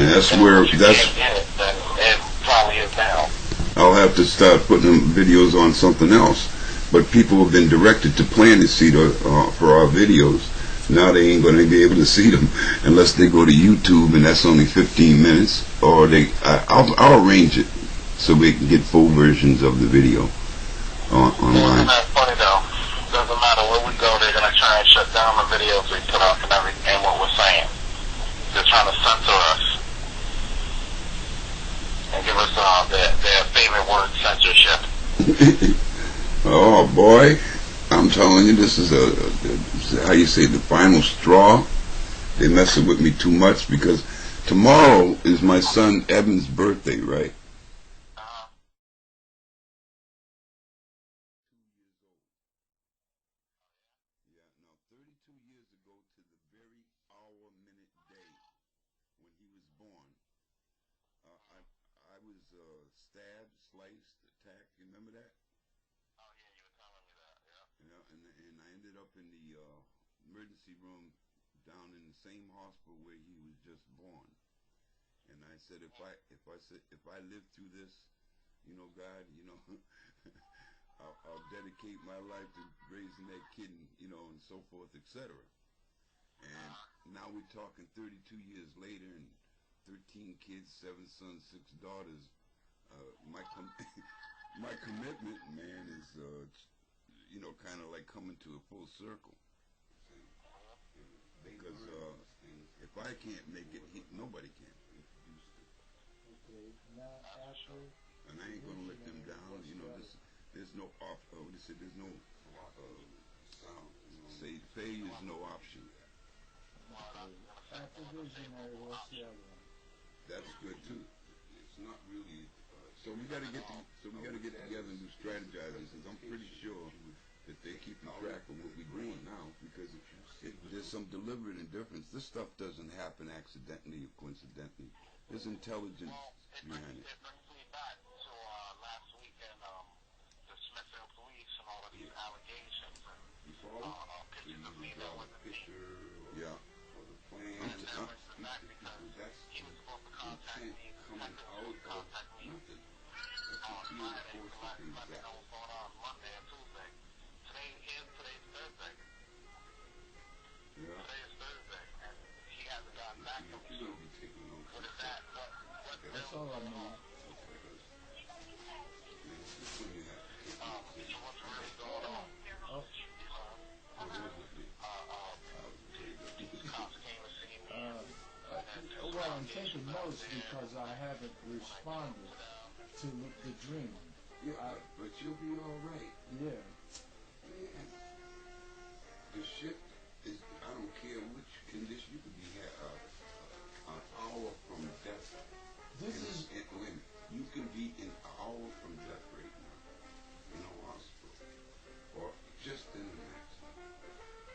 that's where that's. Then it probably is now. I'll have to start putting them videos on something else. But people have been directed to Planet Seed for our videos. Now they ain't going to be able to see them unless they go to YouTube, and that's only 15 minutes. Or I'll arrange it so we can get full versions of the video online. Isn't that funny though? Doesn't matter where we go, they're going to try and shut down the videos we put up and everything, what we're saying. They're trying to censor us and give us their favorite word, censorship. Oh boy, I'm telling you, this is how you say, the final straw. They messing with me too much because tomorrow is my son Evan's birthday, right? Yeah, now 32 years ago to the very hour, minute, day when he was born, I was stabbed, sliced, attacked. You remember that? Oh yeah, you were telling me that, yeah. Yeah, and I ended up in the emergency room down in the same hospital where he was just born. And I said, if I live through this, you know, God, you know, I'll dedicate my life to raising that kid, you know, and so forth, etc. And now we're talking 32 years later, and 13 kids, 7 sons, 6 daughters. My commitment, man, is you know, kind of like coming to a full circle. Because if I can't make it, nobody can. And I ain't gonna let them down. You know, there's no there's no failure is no option. After Visionary, what's the other one? That's good too. It's not really. So we gotta get together and do strategizing, because I'm pretty sure that they're keeping track of what we're doing now, because there's some deliberate indifference. This stuff doesn't happen accidentally or coincidentally. There's intelligence behind it. It brings me back to last weekend, the Smithfield police and all of these allegations and pictures of me that wasn't me. Yeah. And that brings me back because he was supposed to contact me, contact me on Friday to let me know what's going on Monday and Tuesday. Today's Thursday. Yeah. Today is Thursday, and he hasn't gotten back to me. So what is that? That's all I need. So what's really going on? Oh. These cops came to see me. Well, I'm taking notes because I haven't responded to the dream. Yeah, but you'll be all right. Yeah. Man, the shift is, I don't care which condition, you could be an hour from death. You can be an hour from death right now in a hospital, or just in an accident,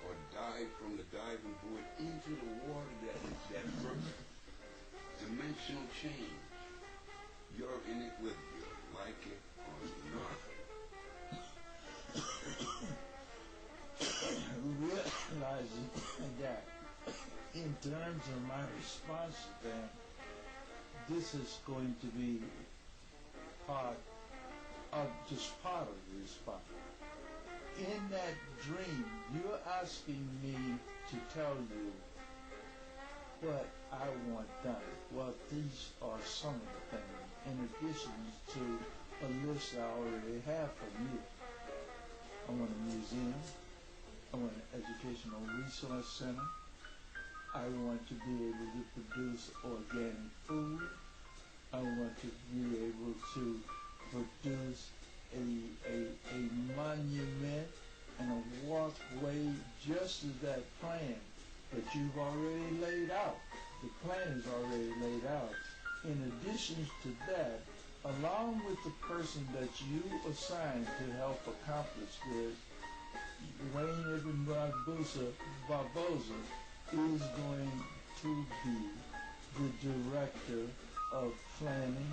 or dive from the diving board into the water. That dimensional change. You're in it whether you like it or not. Realizing that in terms of my response to them, this is going to be just part of the response. In that dream, you're asking me to tell you what I want done. Well, these are some of the things, in addition to a list I already have for you. I want a museum. I want an educational resource center. I want to be able to produce organic food. I want to be able to produce a monument and a walkway just as that plan that you've already laid out. The plan is already laid out. In addition to that, along with the person that you assigned to help accomplish this, Wayne Ibn Barbosa is going to be the director of planning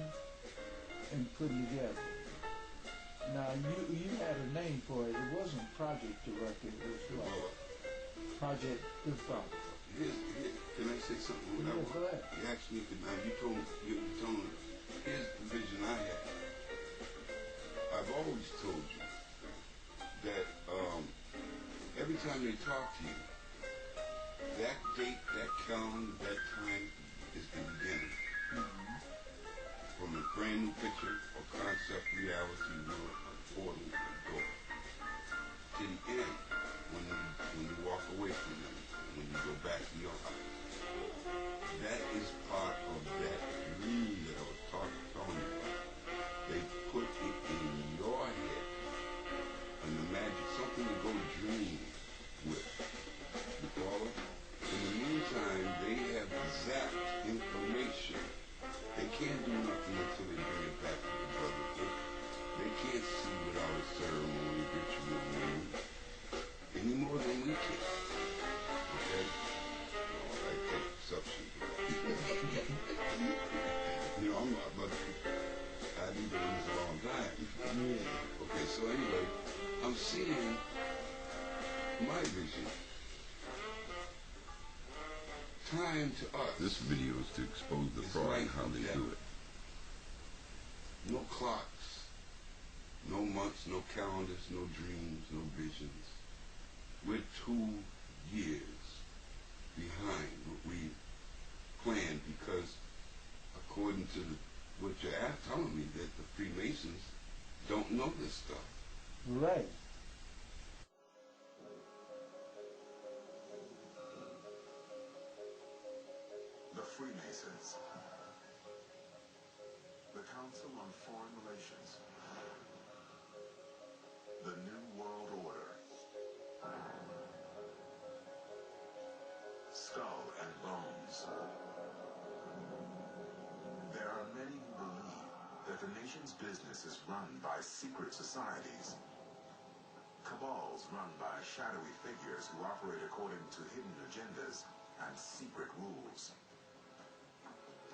and putting together. Now, you had a name for it. It wasn't Project Director. It was what? Project Defender. Can I say something? Yeah, go ahead. You asked me, now you told me, here's the vision I had. I've always told you that every time they talk to you, that date, that calendar, that time is the beginning. From a brand new picture or concept reality world, a portal, a door, to the end, when you walk away from them, when you go back to your house. That is part of that dream that I was telling you about. They put it in your head, and the magic, something to go dream with. You follow? In the meantime, they have zapped information. They can't do nothing until they bring it back to the brotherhood. They can't see without a ceremony, ritual, name, any more than we can. Okay? I take exception to that. You know, I've been doing this a long time. Yeah. Okay, so anyway, I'm seeing my vision. Time to us. This video is to expose the fraud and how they do it. No clocks, no months, no calendars, no dreams, no visions. We're 2 years behind what we planned because according to what you're telling me, that the Freemasons don't know this stuff. Right. The Freemasons. The Council on Foreign Relations. The New World Order. Skull and Bones. There are many who believe that the nation's business is run by secret societies. Cabals run by shadowy figures who operate according to hidden agendas and secret rules.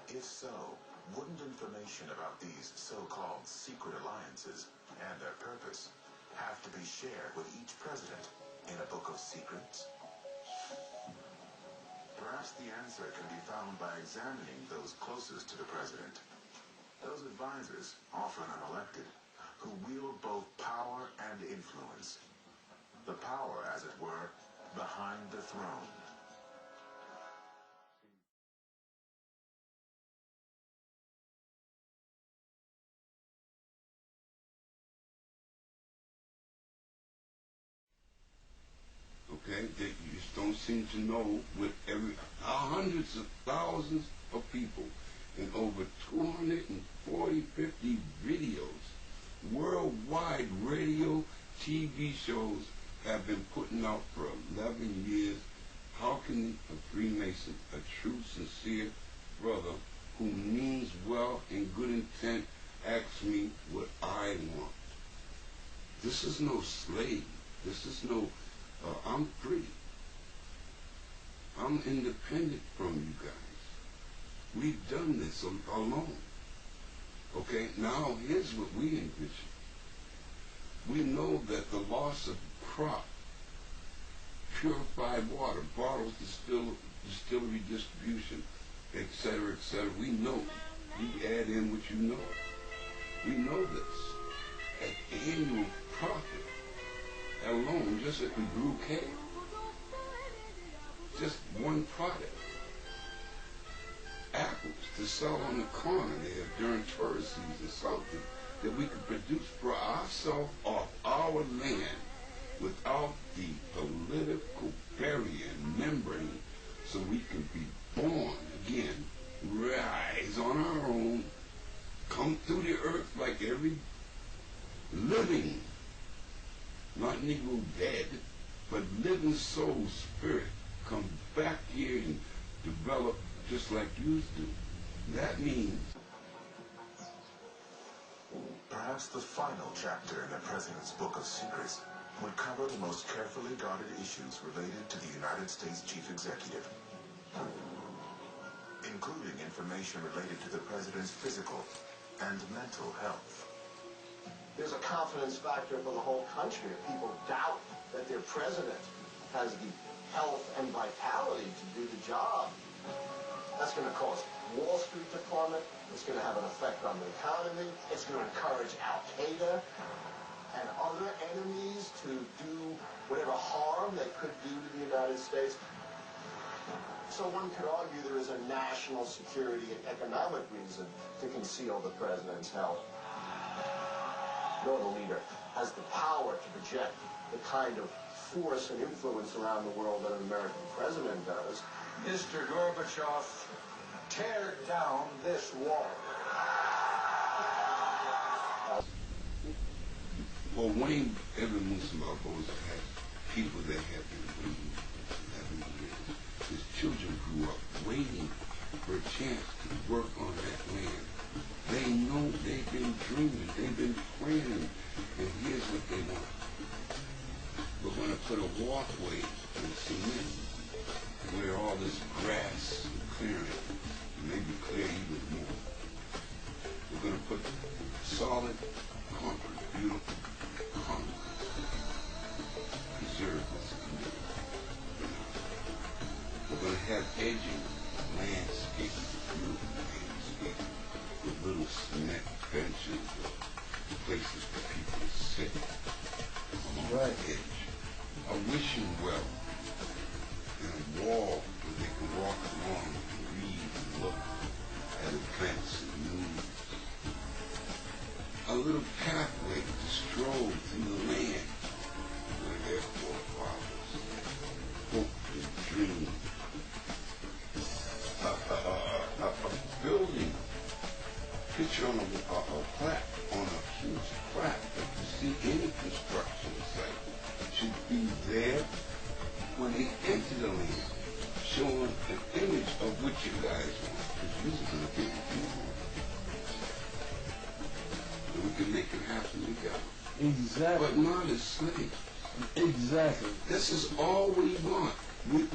If so, wouldn't information about these so-called secret alliances and their purpose have to be shared with each president in a book of secrets? Perhaps the answer can be found by examining those closest to the president. Those advisors, often unelected, who wield both power and influence. The power, as it were, behind the throne. Okay, that you just don't seem to know with hundreds of thousands of people and over 240, 50 videos, worldwide radio, TV shows have been putting out for 11 years. How can a Freemason, a true, sincere brother who means well and good intent, ask me what I want? This is no slave. This is no... I'm free. I'm independent from you guys. We've done this alone. Okay, now here's what we envision. We know that the loss of crop, purified water, bottles, distillery distribution, etc., we know. You add in what you know. We know this. At annual profit alone, just like we grew kale. Just one product. Apples to sell on the corner there during tourist season, something that we could produce for ourselves off our land without the political barrier and membrane, so we can be born again, rise on our own, come through the earth like every living, not Negro dead, but living soul spirit, come back here and develop just like you do. That means... Perhaps the final chapter in the President's Book of Secrets would cover the most carefully guarded issues related to the United States Chief Executive, including information related to the President's physical and mental health. There's a confidence factor for the whole country if people doubt that their president has the health and vitality to do the job going to cause Wall Street to plummet. It's going to have an effect on the economy. It's going to encourage Al-Qaeda and other enemies to do whatever harm they could do to the United States. So one could argue there is a national security and economic reason to conceal the president's health. No other leader has the power to project the kind of force and influence around the world that an American president does. Mr. Gorbachev, tear down this wall. Well, Wayne Edwin Musamabo had people that have been waiting for 11 years. His children grew up waiting for a chance to work on that land. They know they've been dreaming, they've been planning, and here's what they want. We're going to put a walkway in cement where all this grass and clearing, and maybe clear even more. We're going to put solid concrete, beautiful concrete, preserve this community. We're going to have edging, landscaping, beautiful landscaping, with little cement benches or places for people to sit along the edge. A wishing well and a wall where they can walk along and read and look at events and news. A little pathway to stroll through the land where their forefathers hoped and dreamed. A building, picture on a plaque, on a huge plaque that you see any construction site should be there when they enter the land, showing an image of what you guys want, because you're going to get what you want. And we can make it happen together. Exactly. But not as slaves. Exactly. This is all we want.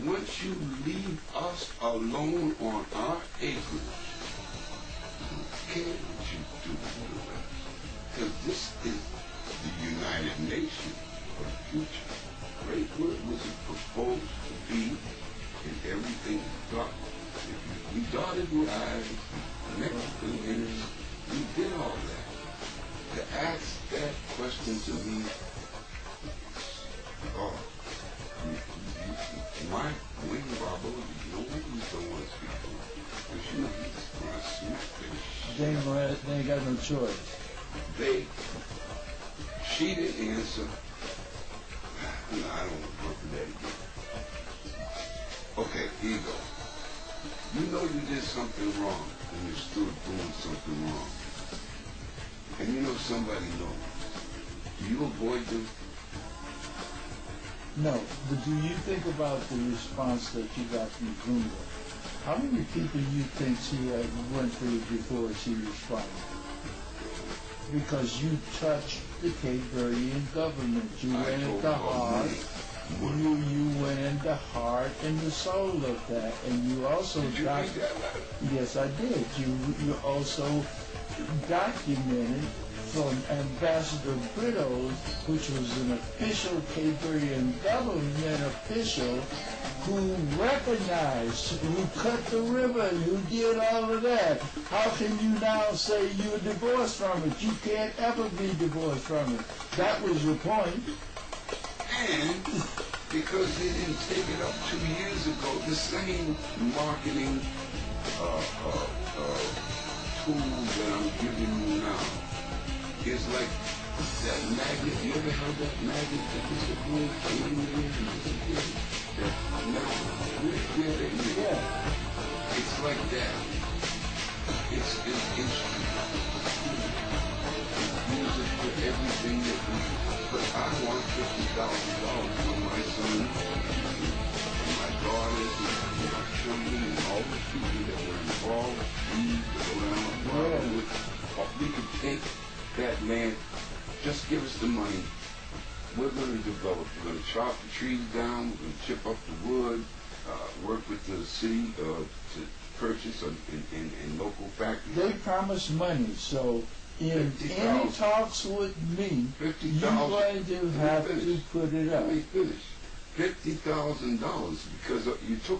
Once you leave us alone on our acreage, I don't care what you do for the rest. Because this is the United Nations of the future. Great word wasn't proposed to be, and everything is done. We dotted the I's, connected the N's, we did all that. To ask that question to me, my Wayne Barbosa, you know what you don't want to speak to him. Because you know he's going to smack that shit. They ain't got no choice. She didn't answer. No, I don't want to go through that again. Okay, here you go. You know you did something wrong, and you're still doing something wrong. And you know somebody knows. Do you avoid them? No, but do you think about the response that you got from Zumba? How many people you think she had went through before she responded? Because you touched the Cape Verdean government. You went into heart. You went into heart and the soul of that, and you also yes, I did. You also documented from Ambassador Brito, which was an official Cape Verdean government official who recognized, who cut the river, who did all of that. How can you now say you're divorced from it? You can't ever be divorced from it. That was your point. And because they didn't take it up 2 years ago, the same marketing tool that I'm giving you now is like that magnet. You ever held that magnet that disappeared 80 years and disappeared? That magnet, yeah. It's like that. It's an instrument. Use it for everything that we do. But I want $50,000 for my son and my daughters and my children and all the people that were involved. We go down the road with. We can take that land. Just give us the money. We're going to develop. We're going to chop the trees down. We're going to chip up the wood. Work with the city to purchase in local factories. They promised money, so in any talks with me, you're going to have to put it up. Let me finish. $50,000 because you took